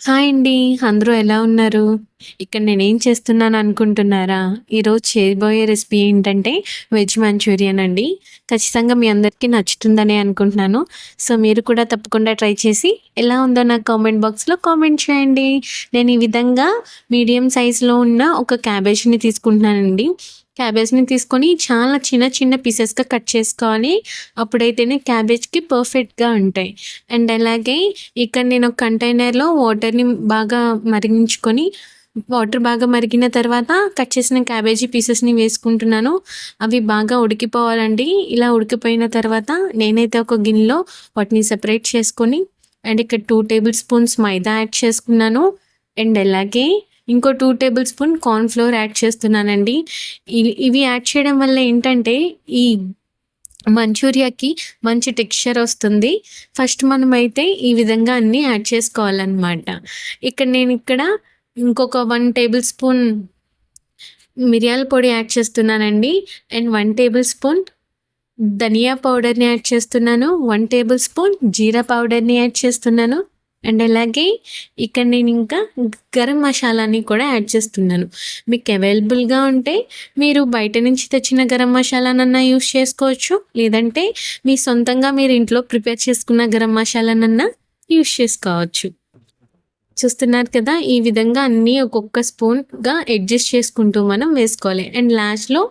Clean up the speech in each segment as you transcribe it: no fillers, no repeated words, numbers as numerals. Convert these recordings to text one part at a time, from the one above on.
Hi అండి. అందరూ ఎలా ఉన్నారు? ఇక్కడ నేనేం చేస్తున్నాను అనుకుంటున్నారా? ఈరోజు చేయబోయే రెసిపీ ఏంటంటే వెజ్ మంచూరియన్ అండి. ఖచ్చితంగా మీ అందరికీ నచ్చుతుందనే అనుకుంటున్నాను. సో, మీరు కూడా తప్పకుండా ట్రై చేసి ఎలా ఉందో నాకు కామెంట్ బాక్స్‌లో కామెంట్ చేయండి. నేను ఈ విధంగా మీడియం సైజ్‌లో ఉన్న ఒక క్యాబేజ్‌ని తీసుకుంటున్నానండి. క్యాబేజ్‌ని తీసుకొని చాలా చిన్న చిన్న పీసెస్‌గా కట్ చేసుకోవాలి. అప్పుడైతేనే క్యాబేజ్‌కి పర్ఫెక్ట్‌గా ఉంటాయి. అండ్ అలాగే ఇక్కడ నేను ఒక కంటైనర్‌లో వాటర్‌ని బాగా మరిగించుకొని, వాటర్ బాగా మరిగిన తర్వాత కట్ చేసిన క్యాబేజీ పీసెస్‌ని వేసుకుంటున్నాను. అవి బాగా ఉడికిపోవాలండి. ఇలా ఉడికిపోయిన తర్వాత నేనైతే ఒక గిన్నెలో వాటిని సెపరేట్ చేసుకొని అండ్ ఇక్కడ 2 టేబుల్ స్పూన్స్ మైదా యాడ్ చేసుకున్నాను. అండ్ అలాగే ఇంకో 2 table spoon corn flour add చేస్తున్నానండి. ఇవి యాడ్ చేయడం వల్ల ఏంటంటే ఈ మంచూరియాకి మంచి టెక్స్చర్ వస్తుంది. ఫస్ట్ మనమైతే ఈ విధంగా అన్నీ యాడ్ చేసుకోవాలనమాట. ఇక్కడ ఇంకొక 1 టేబుల్ స్పూన్ మిరియాల పొడి యాడ్ చేస్తున్నానండి. అండ్ 1 టేబుల్ స్పూన్ ధనియా పౌడర్‌ని యాడ్ చేస్తున్నాను. 1 టేబుల్ స్పూన్ జీరా పౌడర్‌ని యాడ్ చేస్తున్నాను. అండ్ అలాగే ఇక్కడ నేనింకా గరం మసాలాని కూడా యాడ్ చేస్తున్నాను. మీకు అవైలబుల్‌గా ఉంటే మీరు బయట నుంచి తెచ్చిన గరం మసాలానన్నా యూజ్ చేసుకోవచ్చు. లేదంటే మీ సొంతంగా మీరు ఇంట్లో ప్రిపేర్ చేసుకున్న గరం మసాలానన్నా యూజ్ చేసుకోవచ్చు. చూస్తున్నారు కదా! ఈ విధంగా అన్నీ ఒక్కొక్క స్పూన్‌గా అడ్జస్ట్ చేసుకుంటూ మనం వేసుకోవాలి. అండ్ లాస్ట్‌లో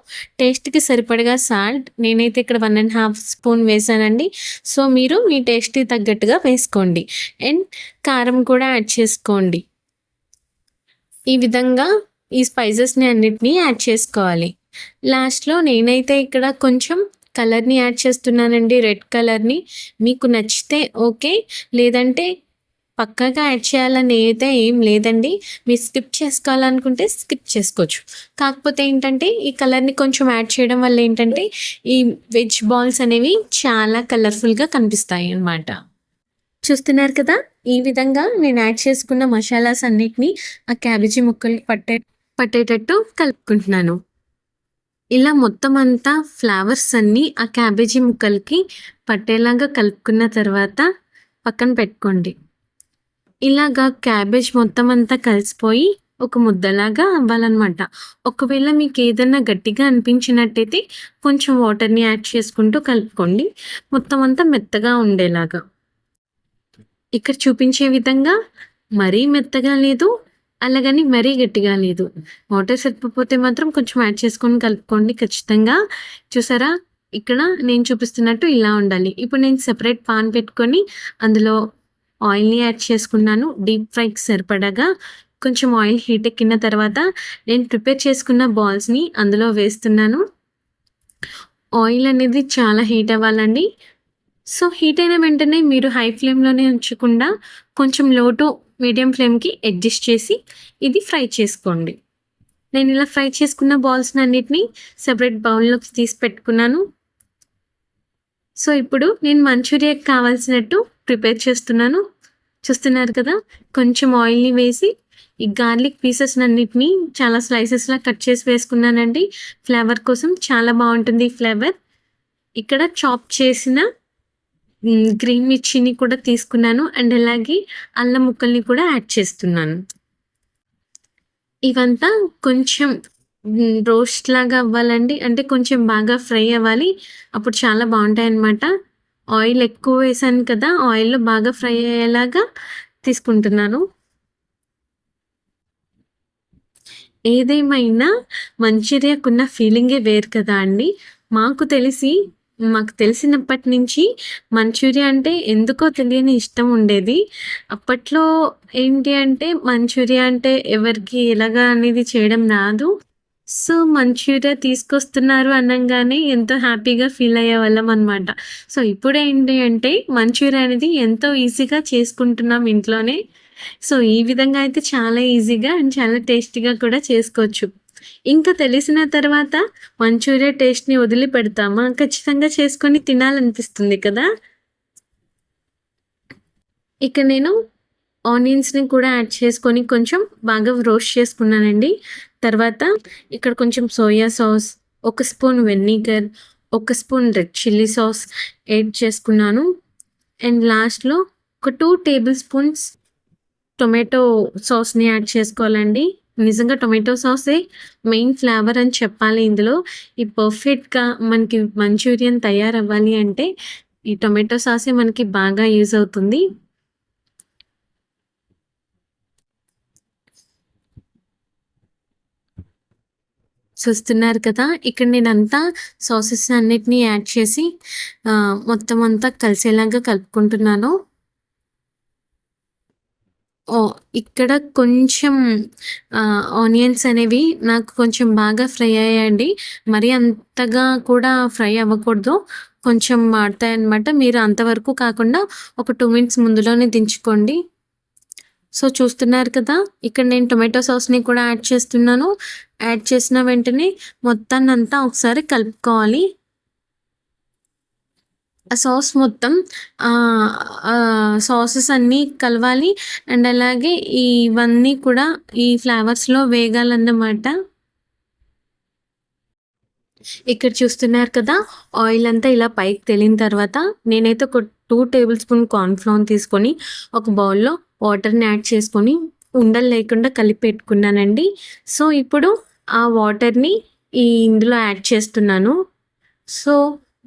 టేస్ట్‌కి సరిపడగా సాల్ట్ నేనైతే ఇక్కడ 1 ½ స్పూన్ వేశానండి. సో, మీరు మీ టేస్ట్‌కి తగ్గట్టుగా వేసుకోండి. అండ్ కారం కూడా యాడ్ చేసుకోండి. ఈ విధంగా ఈ స్పైసెస్‌ని అన్నిటిని యాడ్ చేసుకోవాలి. లాస్ట్‌లో నేనైతే ఇక్కడ కొంచెం కలర్‌ని యాడ్ చేస్తున్నానండి. రెడ్ కలర్‌ని. మీకు నచ్చితే ఓకే. లేదంటే పక్కాగా యాడ్ చేయాలని అయితే ఏం లేదండి. మీరు స్కిప్ చేసుకోవాలనుకుంటే స్కిప్ చేసుకోవచ్చు. కాకపోతే ఏంటంటే ఈ కలర్‌ని కొంచెం యాడ్ చేయడం వల్ల ఏంటంటే ఈ వెజ్ బాల్స్ అనేవి చాలా కలర్‌ఫుల్‌గా కనిపిస్తాయి అన్నమాట. చూస్తున్నారు కదా! ఈ విధంగా నేను యాడ్ చేసుకున్న మసాలాస్ అన్నిటిని ఆ క్యాబేజీ ముక్కలకి పట్టేటట్టు కలుపుకుంటున్నాను. ఇలా మొత్తం అంతా ఫ్లేవర్స్ అన్నీ ఆ క్యాబేజీ ముక్కలకి పట్టేలాగా కలుపుకున్న తర్వాత పక్కన పెట్టుకోండి. ఇలాగా క్యాబేజ్ మొత్తం అంతా కలిసిపోయి ఒక ముద్దలాగా అవ్వాలనమాట. ఒకవేళ మీకేదన్నా గట్టిగా అనిపించినట్టయితే కొంచెం వాటర్‌ని యాడ్ చేసుకుంటూ కలుపుకోండి. మొత్తం అంతా మెత్తగా ఉండేలాగా. ఇక్కడ చూపించే విధంగా మరీ మెత్తగా లేదు, అలాగని మరీ గట్టిగా లేదు. వాటర్ సరిపోతే మాత్రం కొంచెం యాడ్ చేసుకొని కలుపుకోండి ఖచ్చితంగా. చూసారా? ఇక్కడ నేను చూపిస్తున్నట్టు ఇలా ఉండాలి. ఇప్పుడు నేను సెపరేట్ పాన్ పెట్టుకొని అందులో ఆయిల్‌ని యాడ్ చేసుకున్నాను. డీప్ ఫ్రైకి సరిపడగా కొంచెం ఆయిల్ హీట్ ఎక్కిన తర్వాత నేను ప్రిపేర్ చేసుకున్న బాల్స్‌ని అందులో వేస్తున్నాను. ఆయిల్ అనేది చాలా హీట్ అవ్వాలండి. సో, హీట్ అయిన వెంటనే మీరు హై ఫ్లేమ్‌లోనే ఉంచకుండా కొంచెం లో టు మీడియం ఫ్లేమ్‌కి అడ్జస్ట్ చేసి ఇది ఫ్రై చేసుకోండి. నేనిలా ఫ్రై చేసుకున్న బాల్స్‌నన్నిటిని సెపరేట్ బౌల్‌లోకి తీసి పెట్టుకున్నాను. సో, ఇప్పుడు నేను మంచూరియాకి కావాల్సినట్టు ప్రిపేర్ చేస్తున్నాను. చూస్తున్నారు కదా! కొంచెం ఆయిల్‌ని వేసి ఈ గార్లిక్ పీసెస్‌నన్నిటిని చాలా స్లైసెస్‌లా కట్ చేసి వేసుకున్నానండి. ఫ్లేవర్ కోసం చాలా బావుంటుంది ఈ ఫ్లేవర్. ఇక్కడ చాప్ చేసిన గ్రీన్ మిర్చిని కూడా తీసుకున్నాను. అండ్ అలాగే అల్లం ముక్కల్ని కూడా యాడ్ చేస్తున్నాను. ఇవంతా కొంచెం రోస్ట్ లాగా అవ్వాలండి. అంటే కొంచెం బాగా ఫ్రై అవ్వాలి. అప్పుడు చాలా బావుంటాయన్నమాట. ఆయిల్ ఎక్కువ వేశాను కదా! ఆయిల్‌లో బాగా ఫ్రై అయ్యేలాగా తీసుకుంటున్నాను. ఏదేమైనా మంచూరియాకున్న ఫీలింగే వేరు కదా అండి. మాకు తెలిసినప్పటి నుంచి మంచూరియా అంటే ఎందుకో తెలియని ఇష్టం ఉండేది. అప్పట్లో ఏంటి అంటే మంచూరియా అంటే ఎవరికీ ఎలాగా అనేది చేయడం రాదు. సో, మంచూరియా తీసుకొస్తున్నారు అనంగానే ఎంతో హ్యాపీగా ఫీల్ అయ్యేవాళ్ళం అనమాట. సో, ఇప్పుడేంటి అంటే మంచూరియా అనేది ఎంతో ఈజీగా చేసుకుంటున్నాం ఇంట్లోనే. సో, ఈ విధంగా అయితే చాలా ఈజీగా అండ్ చాలా టేస్టీగా కూడా చేసుకోవచ్చు. ఇంకా తెలిసిన తర్వాత మంచూరియా టేస్ట్‌ని వదిలిపెడతామా? ఖచ్చితంగా చేసుకొని తినాలనిపిస్తుంది కదా! ఇక నేను ఆనియన్స్‌ని కూడా యాడ్ చేసుకొని కొంచెం బాగా రోస్ట్ చేసుకున్నానండి. తర్వాత ఇక్కడ కొంచెం సోయా సాస్, ఒక స్పూన్ వెనిగర్, ఒక spoon red chilli sauce add చేసుకున్నాను. అండ్ లాస్ట్‌లో ఒక 2 టేబుల్ స్పూన్స్ టొమాటో సాస్‌ని యాడ్ చేసుకోవాలండి. నిజంగా టొమాటో సాసే మెయిన్ ఫ్లేవర్ అని చెప్పాలి ఇందులో. ఈ పర్ఫెక్ట్‌గా మనకి మంచూరియన్ తయారవ్వాలి అంటే ఈ టొమాటో సాసే మనకి బాగా యూజ్ అవుతుంది. చూస్తున్నారు కదా! ఇక్కడ నేనంతా సాసెస్ అన్నిటిని యాడ్ చేసి మొత్తం అంతా కలిసేలాగా కలుపుకుంటున్నాను. ఓహ్! ఇక్కడ కొంచెం ఆనియన్స్ అనేవి నాకు కొంచెం బాగా ఫ్రై అయ్యాయండి. మరీ అంతగా కూడా ఫ్రై అవ్వకూడదు. కొంచెం మాడతాయన్నమాట. మీరు అంతవరకు కాకుండా ఒక 2 మినిట్స్ ముందులోనే దించుకోండి. సో, చూస్తున్నారు కదా! ఇక్కడ నేను టొమాటో సాస్‌ని కూడా యాడ్ చేస్తున్నాను. యాడ్ చేసిన వెంటనే మొత్తాన్నంతా ఒకసారి కలుపుకోవాలి. ఆ సాస్ మొత్తం ఆహ్, సాసెస్ అన్నీ కలవాలి. అండ్ అలాగే ఇవన్నీ కూడా ఈ ఫ్లేవర్స్‌లో వేగాలన్నమాట. ఇక్కడ చూస్తున్నారు కదా! ఆయిల్ అంతా ఇలా పైకి తేలిన తర్వాత నేనైతే ఒక 2 టేబుల్ స్పూన్ కార్న్ ఫ్లోర్ తీసుకొని ఒక బౌల్‌లో వాటర్‌ని యాడ్ చేసుకొని ఉండలు లేకుండా కలిపి పెట్టుకున్నానండి. సో, ఇప్పుడు ఆ వాటర్‌ని ఇందులో యాడ్ చేస్తున్నాను. సో,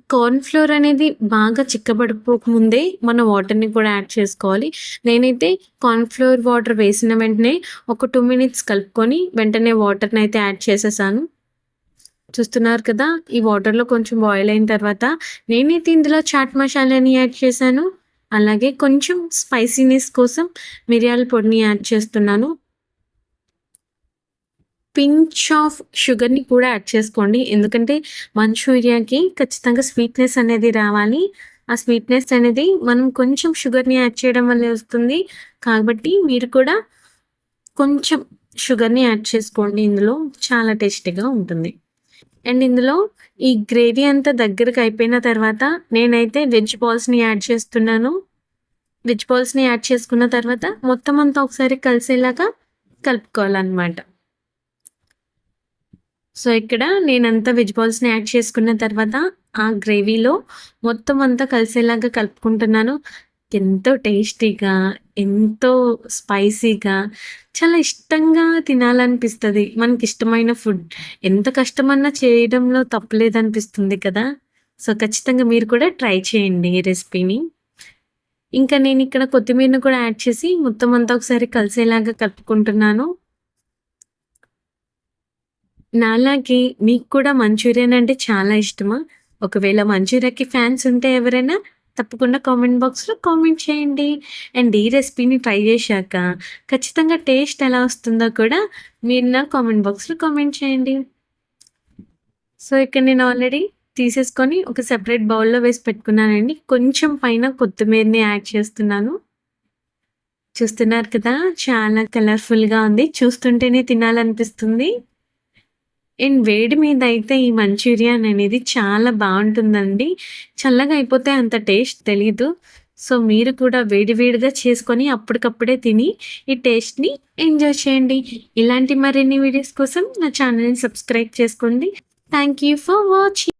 కార్న్ ఫ్లోర్ అనేది బాగా చిక్కబడిపోకముందే మనం వాటర్‌ని కూడా యాడ్ చేసుకోవాలి. నేనైతే కార్న్ ఫ్లోర్ వాటర్ వేసిన వెంటనే ఒక 2 మినిట్స్ కలుపుకొని వెంటనే వాటర్‌నైతే యాడ్ చేసేసాను. చూస్తున్నారు కదా! ఈ వాటర్‌లో కొంచెం బాయిల్ అయిన తర్వాత నేనైతే ఇందులో చాట్ మసాలాని యాడ్ చేశాను. అలాగే కొంచెం స్పైసీనెస్ కోసం మిరియాల పొడిని యాడ్ చేస్తున్నాను. పించ్ ఆఫ్ షుగర్‌ని కూడా యాడ్ చేసుకోండి. ఎందుకంటే మంచూరియాకి ఖచ్చితంగా స్వీట్‌నెస్ అనేది రావాలి. ఆ స్వీట్‌నెస్ అనేది మనం కొంచెం షుగర్‌ని యాడ్ చేయడం వల్లే వస్తుంది. కాబట్టి మీరు కూడా కొంచెం షుగర్‌ని యాడ్ చేసుకోండి ఇందులో. చాలా టేస్టీగా ఉంటుంది. అండ్ ఇందులో ఈ గ్రేవీ అంతా దగ్గరకి అయిపోయిన తర్వాత నేనైతే వెజ్ బాల్స్‌ని యాడ్ చేస్తున్నాను. వెజ్ బాల్స్‌ని యాడ్ చేసుకున్న తర్వాత మొత్తం అంతా ఒకసారి కలిసేలాగా కలుపుకోవాలనమాట. సో, ఇక్కడ నేనంతా వెజ్ బాల్స్‌ని యాడ్ చేసుకున్న తర్వాత ఆ గ్రేవీలో మొత్తం అంతా కలిసేలాగా కలుపుకుంటున్నాను. ఎంతో టేస్టీగా, ఎంతో స్పైసీగా, చాలా ఇష్టంగా తినాలనిపిస్తది. మనకిష్టమైన ఫుడ్. ఎంత కష్టమన్నా చేయడంలో తప్పు లేదనిపిస్తుంది కదా! సో, ఖచ్చితంగా మీరు కూడా ట్రై చేయండి ఈ రెసిపీని. ఇంకా నేనిక్కడ కొత్తిమీరని కూడా యాడ్ చేసి మొత్తం అంతా ఒకసారి కలిసేలాగా కలుపుకుంటున్నాను. నాలాగే మీకు కూడా మంచూరియన్ అంటే చాలా ఇష్టమా? ఒకవేళ మంచూరియాకి ఫ్యాన్స్ ఉంటే ఎవరైనా తప్పకుండా కామెంట్ బాక్స్‌లో కామెంట్ చేయండి. అండ్ ఈ రెసిపీని ట్రై చేశాక ఖచ్చితంగా టేస్ట్ ఎలా వస్తుందో కూడా మీరు నాకు కామెంట్ బాక్స్‌లో కామెంట్ చేయండి. సో, ఇక్కడ నేను ఆల్రెడీ తీసేసుకొని ఒక సెపరేట్ బౌల్‌లో వేసి పెట్టుకున్నానండి. కొంచెం పైన కొత్తిమీరని యాడ్ చేస్తున్నాను. చూస్తున్నారు కదా! చాలా కలర్‌ఫుల్‌గా ఉంది. చూస్తుంటేనే తినాలనిపిస్తుంది. అండ్ వేడి మీద అయితే ఈ మంచూరియన్ అనేది చాలా బావుంటుందండి. చల్లగా అయిపోతే అంత టేస్ట్ తెలీదు. సో, మీరు కూడా వేడి వేడిగా చేసుకొని అప్పటికప్పుడే తిని ఈ టేస్ట్‌ని ఎంజాయ్ చేయండి. ఇలాంటి మరిన్ని వీడియోస్ కోసం నా ఛానెల్‌ని సబ్స్క్రైబ్ చేసుకోండి. Thank you for watching.